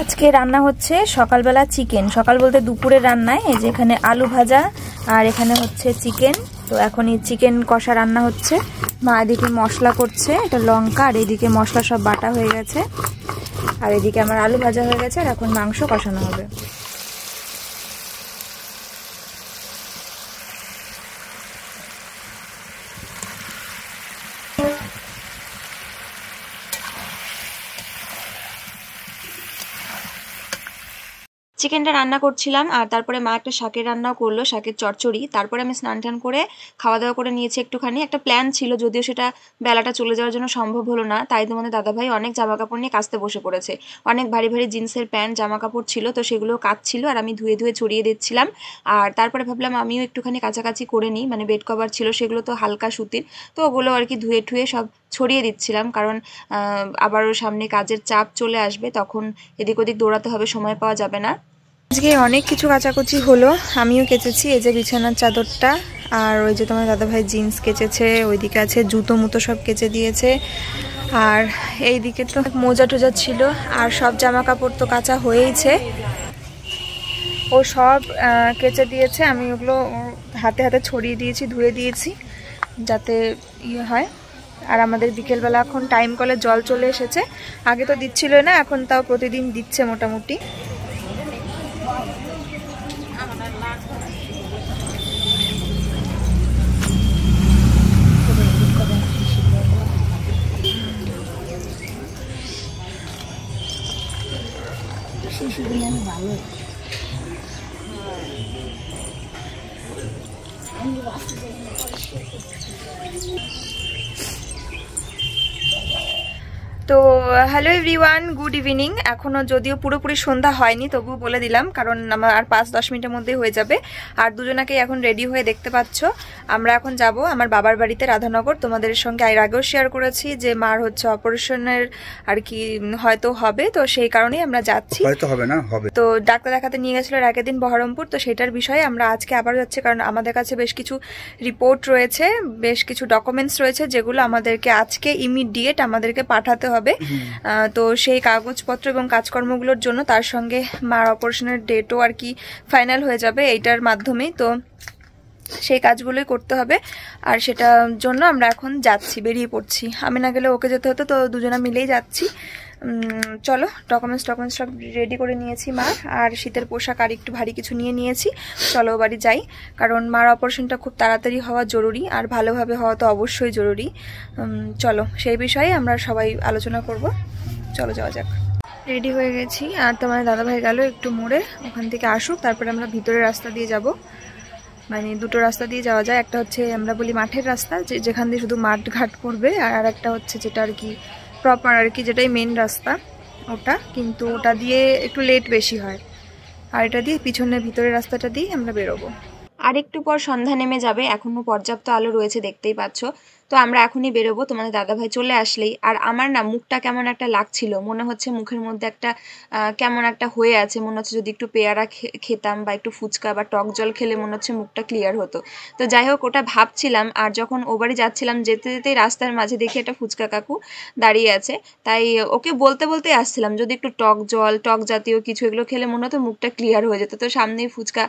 আজকে রান্না হচ্ছে সকালবেলা চিকেন, সকাল বলতে দুপুরের রান্নায়। এই যে এখানে আলু ভাজা আর এখানে হচ্ছে চিকেন। তো এখন এই চিকেন কষা রান্না হচ্ছে। মা এদিকে মশলা করছে, এটা লঙ্কা, আর এদিকে মশলা সব বাটা হয়ে গেছে, আর এদিকে আমার আলু ভাজা হয়ে গেছে, আর এখন মাংস কষানো হবে। চিকেনটা রান্না করছিলাম, আর তারপরে মা একটা শাকের রান্নাও করলো, শাকের চচ্চড়ি। তারপরে আমি স্নান টান করে খাওয়া দাওয়া করে নিয়েছি একটুখানি। একটা প্ল্যান ছিল, যদিও সেটা বেলাটা চলে যাওয়ার জন্য সম্ভব হলো না। তাই তোমাদের দাদাভাই অনেক জামা কাপড় নিয়ে কাচতে বসে পড়েছে। অনেক ভারী ভারী জিন্সের প্যান্ট জামা কাপড় ছিল, তো সেগুলো কাচছিল আর আমি ধুয়ে ধুয়ে ছড়িয়ে দিচ্ছিলাম। আর তারপরে ভাবলাম আমিও একটুখানি কাছাকাছি করে নিই, মানে বেড কভার ছিল সেগুলো তো হালকা সুতির, তো ওগুলো আর কি ধুয়ে ঠুয়ে সব ছড়িয়ে দিচ্ছিলাম। কারণ আবারও সামনে কাজের চাপ চলে আসবে, তখন এদিক ওদিক দৌড়াতে হবে, সময় পাওয়া যাবে না। আজকে অনেক কিছু কাচাকুচি হলো, আমিও কেচেছি। এই যে বিছানার চাদরটা, আর ওই যে তোমার দাদাভাই জিন্স কেচেছে, ওইদিকে আছে জুতো মুতো সব কেচে দিয়েছে, আর এইদিকে তো মোজা টোজা ছিল, আর সব জামা কাপড় তো কাচা হয়েইছে, ও সব কেচে দিয়েছে। আমি ওগুলো হাতে হাতে ছড়িয়ে দিয়েছি, ধুয়ে দিয়েছি যাতে ইয়ে হয়। আর আমাদের বিকেলবেলা এখন টাইম কলে জল চলে এসেছে, আগে তো দিচ্ছিল না, এখন তাও প্রতিদিন দিচ্ছে মোটামুটি। ভালো তো হ্যালো এভরিওয়ান, গুড ইভিনিং। এখনও যদিও পুরোপুরি সন্ধ্যা হয়নি, তবুও বলে দিলাম, কারণ আমার আর 5-10 মিনিটের মধ্যে হয়ে যাবে। আর দুজনাকে এখন রেডি হয়ে দেখতে পাচ্ছ। আমরা এখন যাব আমার বাবার বাড়িতে রাধানগর। তোমাদের সঙ্গে এর আগেও শেয়ার করেছি যে মার হচ্ছে অপারেশনের আর কি হয়তো হবে, তো সেই কারণেই আমরা যাচ্ছি। হয়তো হবে না, হবে। তো ডাক্তার দেখাতে নিয়ে গেছিল এর আগের দিন বহরমপুর, তো সেটার বিষয়ে আমরা আজকে আবার যাচ্ছি, কারণ আমাদের কাছে বেশ কিছু রিপোর্ট রয়েছে, বেশ কিছু ডকুমেন্টস রয়েছে, যেগুলো আমাদেরকে আজকে ইমিডিয়েট আমাদেরকে পাঠাতে হবে। তো সেই কাগজপত্র এবং কাজকর্মগুলোর জন্য, তার সঙ্গে মার অপারেশনের ডেটও আর কি ফাইনাল হয়ে যাবে এইটার মাধ্যমেই, তো সেই কাজগুলোই করতে হবে। আর সেটার জন্য আমরা এখন যাচ্ছি, বেরিয়ে পড়ছি। আমি না গেলে ওকে যেতে হতো, তো দুজনা মিলেই যাচ্ছি। চলো, ডকুমেন্টস সব রেডি করে নিয়েছি মার, আর শীতের পোশাক আর একটু ভারী কিছু নিয়ে নিয়েছি। চলো বাড়ি যাই, কারণ মার অপারেশনটা খুব তাড়াতাড়ি হওয়া জরুরি, আর ভালোভাবে হওয়া তো অবশ্যই জরুরি। চলো, সেই বিষয়ে আমরা সবাই আলোচনা করব। চলো যাওয়া যাক। রেডি হয়ে গেছি, আর তোমার দাদাভাই গেল একটু মোড়ে, ওখান থেকে আসুক, তারপরে আমরা ভিতরের রাস্তা দিয়ে যাব। মানে দুটো রাস্তা দিয়ে যাওয়া যায়, একটা হচ্ছে আমরা বলি মাঠের রাস্তা, যেখান দিয়ে শুধু মাঠ ঘাট করবে, আর একটা হচ্ছে যেটা আর কি প্রপার আর কি, যেটাই মেন রাস্তা ওটা, কিন্তু ওটা দিয়ে একটু লেট বেশি হয়। আর এটা দিয়ে পিছনের ভিতরের রাস্তাটা দিয়ে আমরা বেরোবো। আর একটু পর সন্ধ্যা নেমে যাবে, এখনো পর্যাপ্ত আলো রয়েছে, দেখতেই পাচ্ছ। তো আমরা এখনই বেরোবো, তোমাদের দাদাভাই চলে আসলেই। আর আমার না মুখটা কেমন একটা লাগছিল, মনে হচ্ছে মুখের মধ্যে একটা কেমন একটা হয়ে আছে, মনে হচ্ছে যদি একটু পেয়ারা খেতাম বা একটু ফুচকা বা টক জল খেলে মনে হচ্ছে মুখটা ক্লিয়ার হতো। তো যাই হোক, ওটা ভাবছিলাম। আর যখন ও বাড়ি যাচ্ছিলাম, যেতে যেতেই রাস্তার মাঝে দেখি একটা ফুচকা কাকু দাঁড়িয়ে আছে, তাই ওকে বলতে বলতেই আসছিলাম যদি একটু টক জল, টক জাতীয় কিছু এগুলো খেলে মনে হতো মুখটা ক্লিয়ার হয়ে যেত। তো সামনেই ফুচকা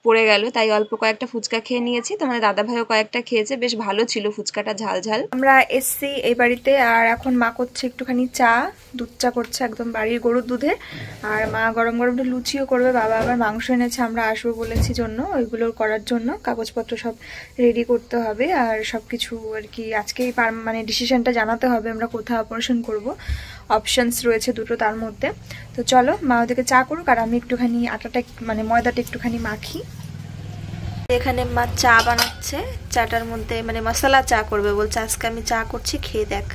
পড়ে গেল, তাই অল্প কয়েকটা ফুচকা খেয়ে নিয়েছি। তোমাদের দাদাভাইও কয়েকটা খেয়েছে, বেশ ভালো ছিল ফুচকাটা, ঝাল ঝাল। আমরা এসছি এই বাড়িতে, আর এখন মা করছে একটুখানি চা, দুধ চা করছে, একদম বাড়ির গরুর দুধে। আর মা গরম গরম লুচিও করবে, বাবা আবার মাংস এনেছে, আমরা আসবো বলেছি জন্য, ওইগুলো করার জন্য কাগজপত্র সব রেডি করতে হবে। আর সব কিছু আর কি আজকেই মানে ডিসিশনটা জানাতে হবে আমরা কোথায় অপারেশন করব। অপশনস রয়েছে দুটো তার মধ্যে। তো চলো, মা ওদেরকে চা করুক, আর আমি একটুখানি আটাটা মানে ময়দাটা একটুখানি মাখি। এখানে মা চা বানাচ্ছে, চাটার মধ্যে মানে মশলা চা করবে বলছে, আজকে আমি চা করছি, খেয়ে দেখ।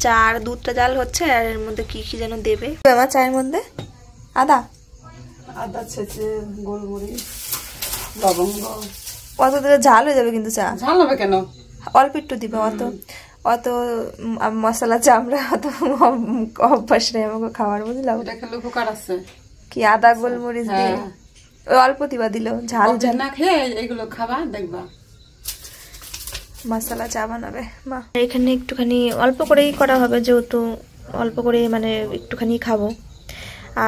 চা আর দুধটা জাল হচ্ছে, আর এর মধ্যে কি কি যেন দেবে আমার চায়ের মধ্যে। আদা ছেঁচে, গোলমরিচ, লবঙ্গ। অত দিলে ঝাল হয়ে যাবে, কিন্তু চা ঝাল হবে কেন, অল্প একটু দিবে। অত মশলা চা আমরা অত অভ্যাস নেই আমাকে খাওয়ার, বুঝলাম। কি আদা গোলমরিচ দিয়ে অল্প দিবা, দিল ঝাল ঝাল না খেয়ে এগুলো খাবা, দেখবা মশলা চা বানাবে মা। এখানে একটুখানি অল্প করেই করা হবে, যেহেতু অল্প করে মানে একটুখানি খাবো।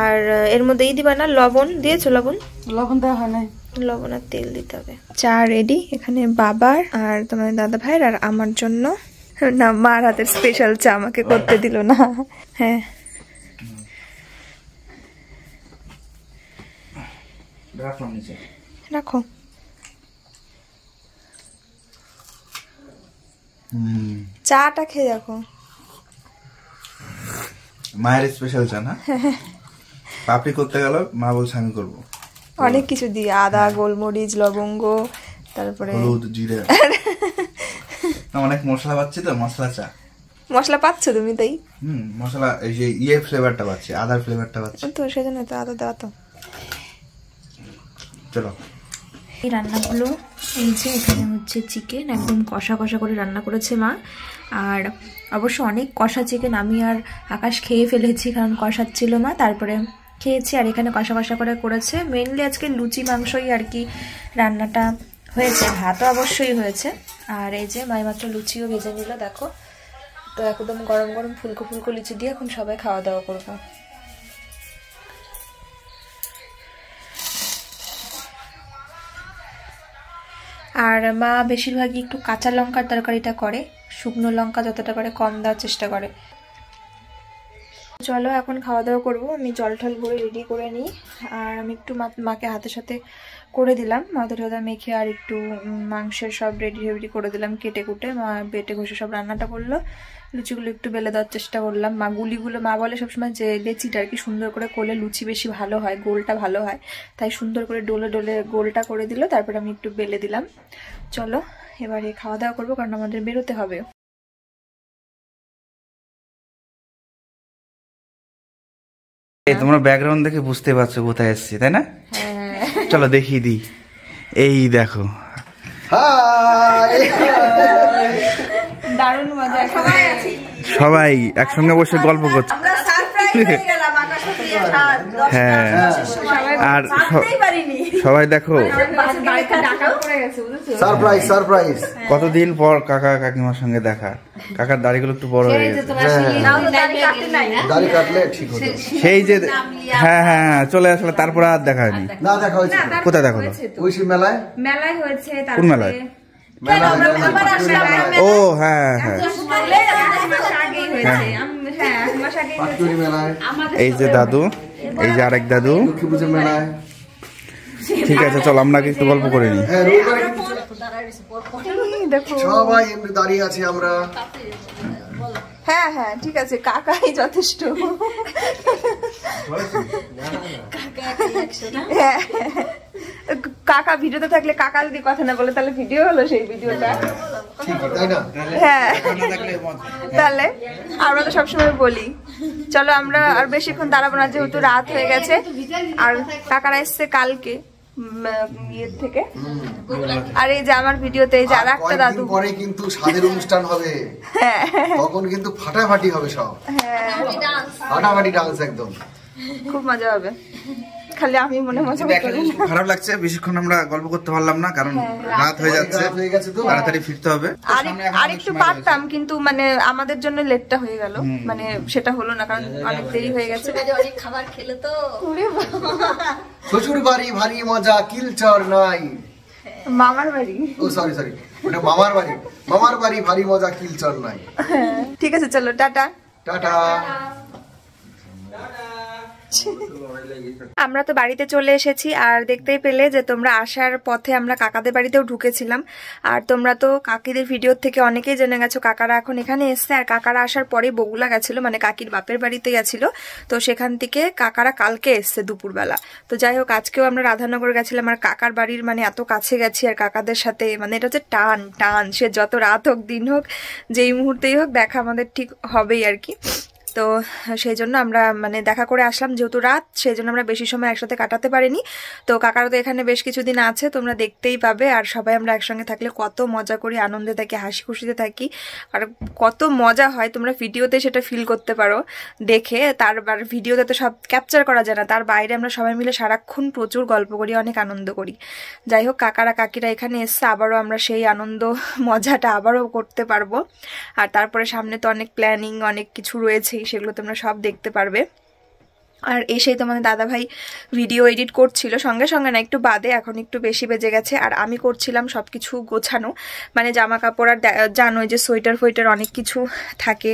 আর এর মধ্যেই দিবা না লবণ? দিয়েছো লবণ? লবণ দেওয়া হয় নাই, লবণ আর তেল দিতে হবে। চা রেডি এখানে বাবার আর তোমার দাদা ভাইয়ের আর আমার জন্য। না, মার হাতের স্পেশাল চা আমাকে করতে দিল না। হ্যাঁ রাখো। চাটা খেয়ে দেখো। মায়ের স্পেশাল চা না? পাপড়ি করতে গেল মা বলছে আমি করবো, অনেক কিছু দিয়ে, আদা, গোলমরিচ, লবঙ্গ, তারপরে হলুদ, জিরে, অনেক মশলা পাচ্ছি তো। মশলা চা মশলা পাচ্ছ তুমি? তাই মশলা এই যে ইয়ে ফ্লেভারটা পাচ্ছি, আদার ফ্লেভারটা পাচ্ছি তো, সেজন্য তো আদা দেওয়া। তো চলো এই রান্নাগুলো, এই যে এখানে হচ্ছে চিকেন, একদম কষা কষা করে রান্না করেছে মা। আর অবশ্য অনেক কষা চিকেন আমি আর আকাশ খেয়ে ফেলেছি, কারণ কষাচ্ছিল মা, তারপরে খেয়েছি। আর এখানে কষা কষা করে করেছে। মেনলি আজকে লুচি মাংসই আর কি রান্নাটা হয়েছে, ভাতও অবশ্যই হয়েছে। আর এই যে মাই মাত্র লুচিও ভেজে নিল দেখো। তো একদম গরম গরম ফুলকো ফুলকো লুচি দিয়ে এখন সবাই খাওয়া দাওয়া করবো। আর মা বেশিরভাগই একটু কাঁচা লঙ্কার তরকারিটা করে, শুকনো লঙ্কা যতটা করে কম দেওয়ার চেষ্টা করে। চলো এখন খাওয়া দাওয়া করবো। আমি জল টল করে রেডি করে নিই। আর আমি একটু মাকে হাতের সাথে করে দিলাম, মাথা ঠাদা মেখে আর একটু মাংসের সব রেডি করে দিলাম কেটে কুটে। মা বেটে ঘষে সব রান্নাটা করলো। লুচিগুলো একটু বেলে দেওয়ার চেষ্টা করলাম। মা গুলিগুলো, মা বলে সবসময় যে লেচিটা আর কি সুন্দর করে করলে লুচি বেশি ভালো হয়, গোলটা ভালো হয়, তাই সুন্দর করে ডোলে ডোলে গোলটা করে দিল। তারপরে আমি একটু বেলে দিলাম। চলো এবারে খাওয়া দাওয়া করবো, কারণ আমাদের বেরোতে হবে। তোমরা ব্যাকগ্রাউন্ড দেখে বুঝতে পারছো কোথায় এসেছি, তাই না? চলো দেখিয়ে দিই। এই দেখো, দারুণ মজা, সবাই একসঙ্গে বসে গল্প করছে। হ্যাঁ, আর সবাই দেখো সারপ্রাইজ কতদিন পর কাকা কাকিমার সঙ্গে দেখা। কাকার দাড়িগুলো একটু বড় হয়ে গেছে, দাড়ি কাটলে ঠিক হতো। সেই যে হ্যাঁ হ্যাঁ হ্যাঁ চলে আসলে, তারপর আর দেখা হয়নি। না দেখা হয়েছে, কোথায় দেখা হলো? ঐশী মেলায়। মেলায় হয়েছে। কোন মেলায়? ও হ্যাঁ হ্যাঁ, এই যে দাদু, এই যে আরেক দাদু। ঠিক আছে চল আমরা একটু গল্প করে নিই। সবাই এমনি দাঁড়িয়ে আছি আমরা। হ্যাঁ হ্যাঁ ঠিক আছে, কাকাই যথেষ্ট। কাকা ভিডিওতে থাকলে, কাকা যদি কথা না বলে তাহলে ভিডিও হলো সেই ভিডিওটা। হ্যাঁ তাহলে আমরা তো সবসময় বলি। চলো আমরা আর বেশিক্ষণ দাঁড়াবো না, যেহেতু রাত হয়ে গেছে। আর কাকারা এসছে কালকে ইয়ের থেকে। আর এই যে আমার ভিডিওতে এই যে আর একটা দাদু, পরে কিন্তু স্বাদের অনুষ্ঠান হবে, তখন কিন্তু ফাটাফাটি হবে সব। ফাটাফাটি ডান্স একদম, খুব মজা হবে। খালি আমি মনে মজা করি। খারাপ লাগছে বেশিক্ষণ আমরা গল্প করতে পারলাম না, কারণ রাত হয়ে যাচ্ছে, তাড়াতাড়ি ফিরতে হবে। আর একটু পারতাম, কিন্তু মানে আমাদের জন্য লেটটা হয়ে গেল, মানে সেটা হলো না, কারণ অনেক দেরি হয়ে গেছে। অনেক খাবার খেলো তো। শ্বশুর বাড়ি ভারী মজা, কিলচর নাই। মামার বাড়ি, ও সরি ওটা মামার বাড়ি। মামার বাড়ি ভারী মজা, কিলচর নাই। ঠিক আছে চলো টাটা। টাটা। আমরা তো বাড়িতে চলে এসেছি। আর দেখতেই পেলে যে তোমরা আসার পথে আমরা কাকাদের বাড়িতেও ঢুকেছিলাম। আর তোমরা তো কাকিদের ভিডিও থেকে অনেকেই জেনে গেছো কাকারা এখন এখানে এসছে। আর কাকারা আসার পরে বগুলা গেছিল, মানে কাকির বাপের বাড়িতে গেছিল। তো সেখান থেকে কাকারা কালকে এসছে দুপুরবেলা। তো যাই হোক আজকেও আমরা রাধানগর গেছিলাম। আর কাকার বাড়ির মানে এত কাছে গেছি, আর কাকাদের সাথে মানে এটা হচ্ছে টান টান। সে যত রাত হোক দিন হোক, যেই মুহূর্তেই হোক দেখা আমাদের ঠিক হবেই আর কি। তো সেই জন্য আমরা মানে দেখা করে আসলাম, যেহেতু রাত, সেই জন্য আমরা বেশি সময় একসাথে কাটাতে পারিনি। তো কাকারা তো এখানে বেশ কিছুদিন আছে, তোমরা দেখতেই পাবে। আর সবাই আমরা একসঙ্গে থাকলে কত মজা করি, আনন্দে থাকি, হাসি খুশিতে থাকি, আর কত মজা হয় তোমরা ভিডিওতে সেটা ফিল করতে পারো দেখে। তার ভিডিওতে তো সব ক্যাপচার করা যায় না, তার বাইরে আমরা সবাই মিলে সারাক্ষণ প্রচুর গল্প করি, অনেক আনন্দ করি। যাই হোক কাকারা কাকিরা এখানে এসছে, আবারও আমরা সেই আনন্দ মজাটা আবারও করতে পারবো। আর তারপরে সামনে তো অনেক প্ল্যানিং, অনেক কিছু রয়েছেই, সেগুলো তোমরা সব দেখতে পারবে। আর এসেই তোমাদের দাদাভাই ভিডিও এডিট করছিল, সঙ্গে সঙ্গে না, একটু বাদে, এখন একটু বেশি বেজে গেছে। আর আমি করছিলাম সব কিছু গোছানো, মানে জামা কাপড়, আর জানোই যে সোয়েটার ফোয়েটার অনেক কিছু থাকে,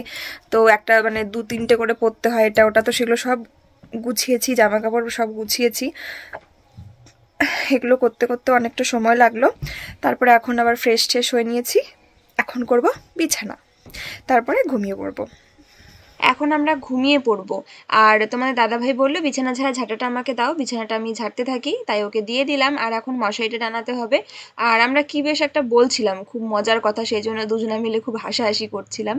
তো একটা মানে 2-3টে করে পরতে হয়, এটা ওটা, তো সেগুলো সব গুছিয়েছি, জামা কাপড় সব গুছিয়েছি। এগুলো করতে করতে অনেকটা সময় লাগলো। তারপরে এখন আবার ফ্রেশ ট্রেশ হয়ে নিয়েছি, এখন করব বিছানা, তারপরে ঘুমিয়ে পড়বো। এখন আমরা ঘুমিয়ে পড়বো। আর তোমাদের দাদাভাই বললো বিছানা ঝাড়া ঝাঁটাটা আমাকে দাও, বিছানাটা আমি ঝাড়তে থাকি, তাই ওকে দিয়ে দিলাম। আর এখন মশারিটা টানাতে হবে। আর আমরা কি বেশ একটা বলছিলাম, খুব মজার কথা, সেই জন্য দুজনে মিলে খুব হাসাহাসি করছিলাম।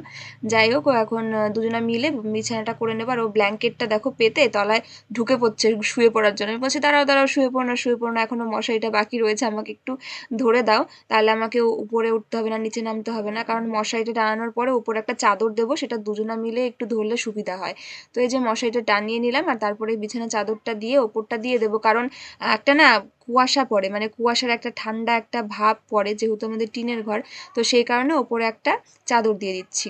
যাই হোক, এখন দুজনে মিলে বিছানাটা করে নেবার। ও ব্ল্যাঙ্কেটটা দেখো পেতে তলায় ঢুকে পড়ছে শুয়ে পড়ার জন্য। আমি বলছি দাঁড়াও দাঁড়াও, শুয়ে পড়ো না, এখনো মশারিটা বাকি রয়েছে, আমাকে একটু ধরে দাও, তাহলে আমাকে উপরে উঠতে হবে না, নিচে নামতে হবে না, কারণ মশারিটা টানানোর পরে উপরে একটা চাদর দেবো, সেটা দুজনে মিলে একটু ধরলে সুবিধা হয়। তো এই যে মশারিটা টানিয়ে নিলাম, আর তারপরে বিছানা চাদরটা দিয়ে ওপরটা দিয়ে দেবো, কারণ একটা না কুয়াশা পড়ে, মানে কুয়াশার একটা ঠান্ডা একটা ভাব পড়ে, যেহেতু আমাদের টিনের ঘর, তো সেই কারণে ওপরে একটা চাদর দিয়ে দিচ্ছি।